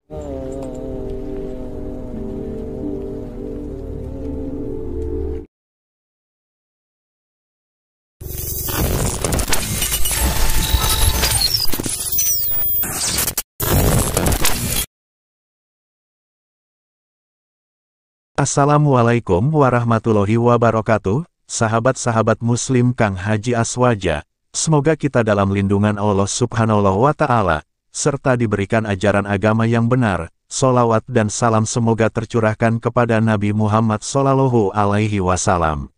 Assalamualaikum warahmatullahi wabarakatuh, sahabat-sahabat muslim Kang Haji Aswaja. Semoga kita dalam lindungan Allah Subhanahu wa Ta'ala, serta diberikan ajaran agama yang benar. Sholawat dan salam semoga tercurahkan kepada Nabi Muhammad Sallallahu Alaihi Wasallam.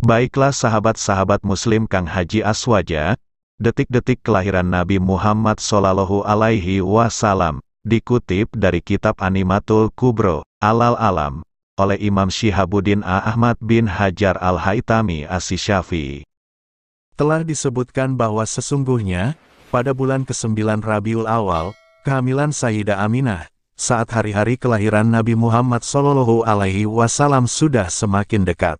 Baiklah sahabat-sahabat muslim Kang Haji Aswaja, detik-detik kelahiran Nabi Muhammad Sallallahu Alaihi Wasallam, dikutip dari kitab Animatul Kubro, Al-Alam, oleh Imam Syihabuddin Ahmad bin Hajar Al-Haytami As-Syafi'i. Telah disebutkan bahwa sesungguhnya, pada bulan ke-9 Rabiul Awal, kehamilan Sayyidah Aminah, saat hari-hari kelahiran Nabi Muhammad Sallallahu Alaihi Wasallam sudah semakin dekat.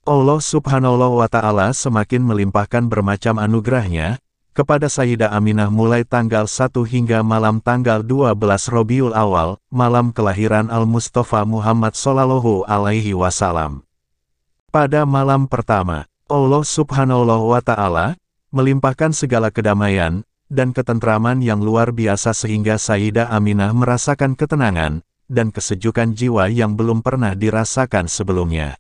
Allah Subhanahu wa Ta'ala semakin melimpahkan bermacam anugerahnya kepada Sayyidah Aminah mulai tanggal 1 hingga malam tanggal 12 Rabiul Awal, malam kelahiran Al-Mustafa Muhammad Sallallahu Alaihi Wasallam. Pada malam pertama, Allah Subhanahu wa Ta'ala melimpahkan segala kedamaian dan ketentraman yang luar biasa sehingga Sayyidah Aminah merasakan ketenangan dan kesejukan jiwa yang belum pernah dirasakan sebelumnya.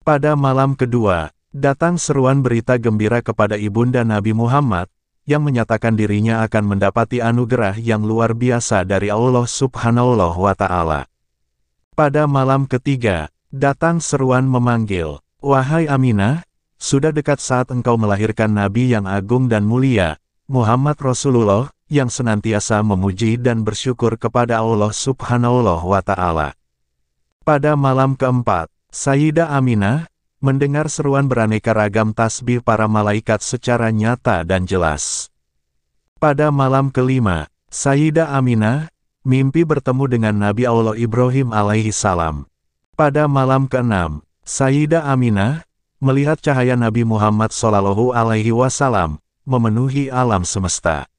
Pada malam kedua, datang seruan berita gembira kepada ibunda Nabi Muhammad, yang menyatakan dirinya akan mendapati anugerah yang luar biasa dari Allah Subhanahu wa Ta'ala. Pada malam ketiga, datang seruan memanggil, "Wahai Aminah, sudah dekat saat engkau melahirkan Nabi yang agung dan mulia, Muhammad Rasulullah, yang senantiasa memuji dan bersyukur kepada Allah Subhanahu wa Ta'ala." Pada malam keempat, Sayyidah Aminah mendengar seruan beraneka ragam tasbih para malaikat secara nyata dan jelas. Pada malam kelima, Sayyidah Aminah mimpi bertemu dengan Nabi Allah Ibrahim alaihi salam. Pada malam keenam, Sayyidah Aminah melihat cahaya Nabi Muhammad Sallallahu Alaihi Wasallam memenuhi alam semesta.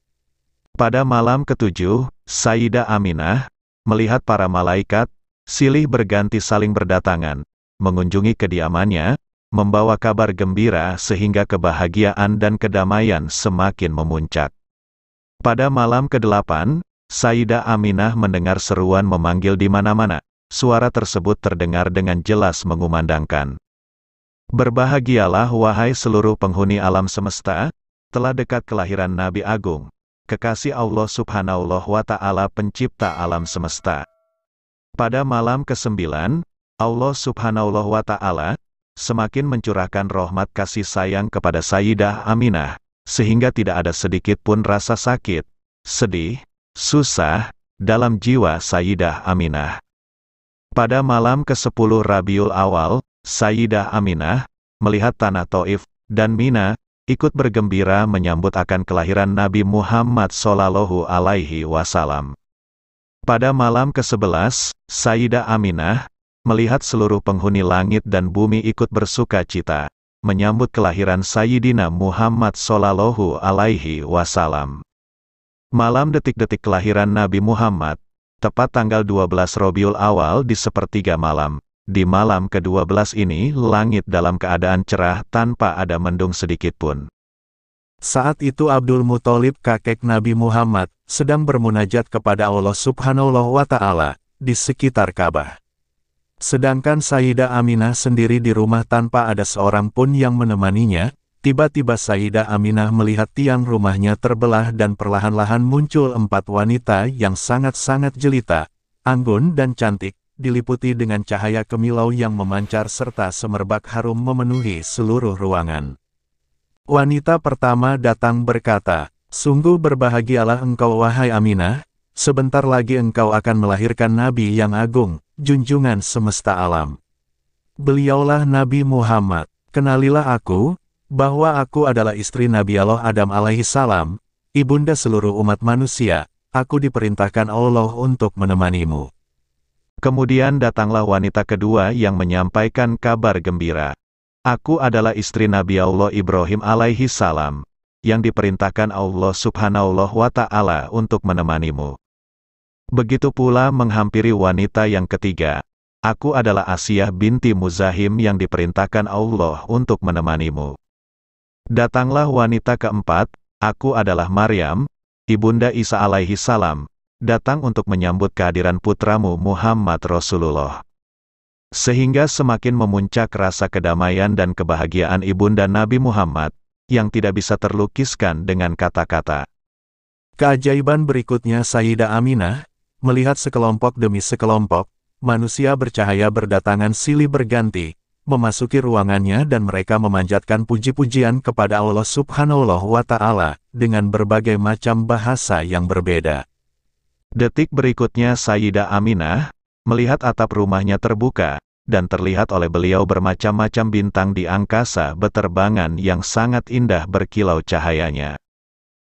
Pada malam ketujuh, Sayyidah Aminah melihat para malaikat silih berganti saling berdatangan mengunjungi kediamannya, membawa kabar gembira sehingga kebahagiaan dan kedamaian semakin memuncak. Pada malam ke-8, Sayyidah Aminah mendengar seruan memanggil di mana-mana. Suara tersebut terdengar dengan jelas mengumandangkan, "Berbahagialah wahai seluruh penghuni alam semesta, telah dekat kelahiran Nabi Agung, kekasih Allah Subhanahu wa Ta'ala pencipta alam semesta." Pada malam ke-9, Allah Subhanahu wa Ta'ala semakin mencurahkan rahmat kasih sayang kepada Sayyidah Aminah, sehingga tidak ada sedikit pun rasa sakit, sedih, susah dalam jiwa Sayyidah Aminah. Pada malam ke-10 Rabiul Awal, Sayyidah Aminah melihat tanah Taif dan Mina ikut bergembira menyambut akan kelahiran Nabi Muhammad Sallallahu Alaihi Wasallam. Pada malam ke-11, Sayyidah Aminah melihat seluruh penghuni langit dan bumi ikut bersuka cita menyambut kelahiran Sayyidina Muhammad Sallallahu Alaihi Wasallam. Malam detik-detik kelahiran Nabi Muhammad, tepat tanggal 12 Rabiul Awal di sepertiga malam. Di malam ke-12 ini, langit dalam keadaan cerah tanpa ada mendung sedikitpun. Saat itu Abdul Muthalib kakek Nabi Muhammad sedang bermunajat kepada Allah Subhanahu wa Ta'ala di sekitar Ka'bah. Sedangkan Sayyidah Aminah sendiri di rumah tanpa ada seorang pun yang menemaninya. Tiba-tiba Sayyidah Aminah melihat tiang rumahnya terbelah dan perlahan-lahan muncul 4 wanita yang sangat-sangat jelita, anggun dan cantik, diliputi dengan cahaya kemilau yang memancar serta semerbak harum memenuhi seluruh ruangan. Wanita pertama datang berkata, "Sungguh berbahagialah engkau wahai Aminah, sebentar lagi engkau akan melahirkan Nabi yang agung, junjungan semesta alam. Beliaulah Nabi Muhammad. Kenalilah aku, bahwa aku adalah istri Nabi Allah Adam alaihi salam, ibunda seluruh umat manusia, aku diperintahkan Allah untuk menemanimu." Kemudian datanglah wanita kedua yang menyampaikan kabar gembira. "Aku adalah istri Nabi Allah Ibrahim alaihi salam, yang diperintahkan Allah Subhanahu wa Ta'ala untuk menemanimu." Begitu pula menghampiri wanita yang ketiga. Aku adalah Asiyah binti Muzahim yang diperintahkan Allah untuk menemanimu. Datanglah wanita keempat, aku adalah Maryam, ibunda Isa alaihi salam, datang untuk menyambut kehadiran putramu Muhammad Rasulullah. Sehingga semakin memuncak rasa kedamaian dan kebahagiaan ibunda Nabi Muhammad, yang tidak bisa terlukiskan dengan kata-kata. Keajaiban berikutnya Sayyidah Aminah, melihat sekelompok demi sekelompok, manusia bercahaya berdatangan silih berganti, memasuki ruangannya dan mereka memanjatkan puji-pujian kepada Allah Subhanahu wa Ta'ala, dengan berbagai macam bahasa yang berbeda. Detik berikutnya Sayyidah Aminah, melihat atap rumahnya terbuka, dan terlihat oleh beliau bermacam-macam bintang di angkasa beterbangan yang sangat indah berkilau cahayanya.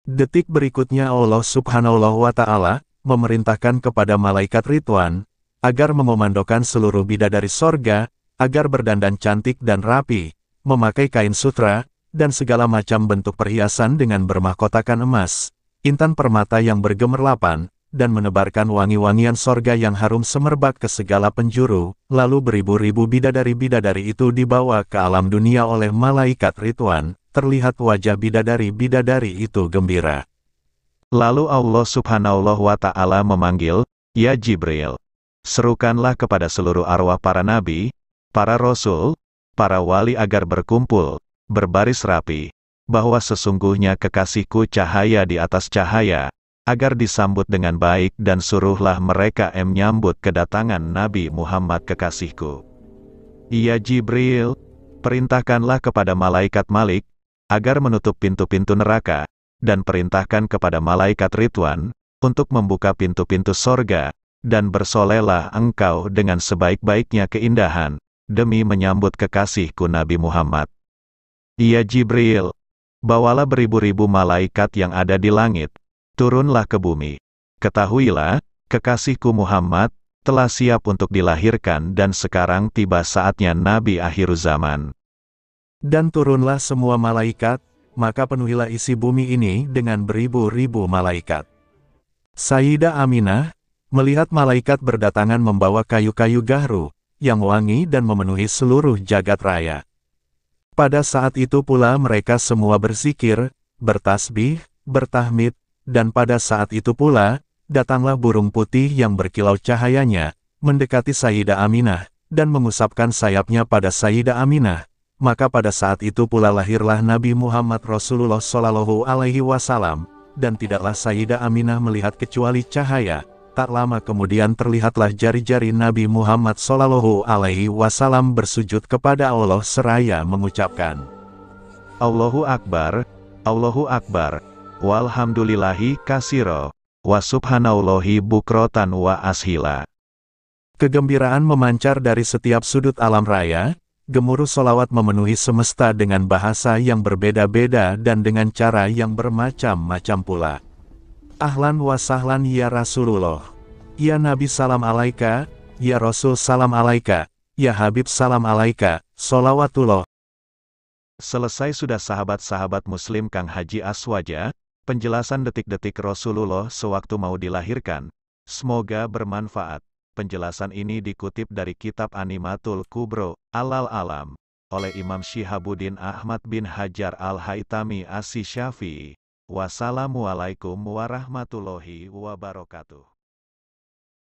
Detik berikutnya Allah Subhanahu wa Ta'ala, memerintahkan kepada malaikat Ridwan, agar mengomandokan seluruh bidadari sorga, agar berdandan cantik dan rapi, memakai kain sutra, dan segala macam bentuk perhiasan dengan bermahkotakan emas, intan permata yang bergemerlapan, dan menebarkan wangi-wangian sorga yang harum semerbak ke segala penjuru, lalu beribu-ribu bidadari-bidadari itu dibawa ke alam dunia oleh malaikat Ridwan, terlihat wajah bidadari-bidadari itu gembira. Lalu Allah Subhanahu wa Ta'ala memanggil, "Ya Jibril, serukanlah kepada seluruh arwah para nabi, para rasul, para wali agar berkumpul, berbaris rapi, bahwa sesungguhnya kekasihku cahaya di atas cahaya, agar disambut dengan baik dan suruhlah mereka menyambut kedatangan Nabi Muhammad kekasihku. Ya Jibril, perintahkanlah kepada malaikat Malik, agar menutup pintu-pintu neraka, dan perintahkan kepada malaikat Ridwan, untuk membuka pintu-pintu sorga, dan bersolehlah engkau dengan sebaik-baiknya keindahan, demi menyambut kekasihku Nabi Muhammad. Ya Jibril, bawalah beribu-ribu malaikat yang ada di langit, turunlah ke bumi. Ketahuilah, kekasihku Muhammad, telah siap untuk dilahirkan dan sekarang tiba saatnya Nabi akhir zaman. Dan turunlah semua malaikat, maka penuhilah isi bumi ini dengan beribu-ribu malaikat. Sayyidah Aminah, melihat malaikat berdatangan membawa kayu-kayu gahru, yang wangi dan memenuhi seluruh jagat raya. Pada saat itu pula mereka semua berzikir, bertasbih, bertahmid, dan pada saat itu pula, datanglah burung putih yang berkilau cahayanya, mendekati Sayyidah Aminah, dan mengusapkan sayapnya pada Sayyidah Aminah. Maka pada saat itu pula lahirlah Nabi Muhammad Rasulullah Shallallahu Alaihi Wasallam, dan tidaklah Sayyidah Aminah melihat kecuali cahaya. Tak lama kemudian terlihatlah jari-jari Nabi Muhammad Shallallahu Alaihi Wasallam bersujud kepada Allah seraya mengucapkan, Allahu Akbar, Allahu Akbar, walhamdulillahi kasiro, wa subhanallahi bukrotan wa ashila. Kegembiraan memancar dari setiap sudut alam raya, gemuruh solawat memenuhi semesta dengan bahasa yang berbeda-beda dan dengan cara yang bermacam-macam pula. Ahlan wa sahlan ya Rasulullah. Ya Nabi salam alaika, ya Rasul salam alaika, ya Habib salam alaika, solawatullah. Selesai sudah sahabat-sahabat muslim Kang Haji Aswaja, penjelasan detik-detik Rasulullah sewaktu mau dilahirkan. Semoga bermanfaat. Penjelasan ini dikutip dari kitab Animatul Kubro, Alal Alam, oleh Imam Syihabuddin Ahmad bin Hajar Al-Haytami As-Syafi'i. Wassalamualaikum warahmatullahi wabarakatuh.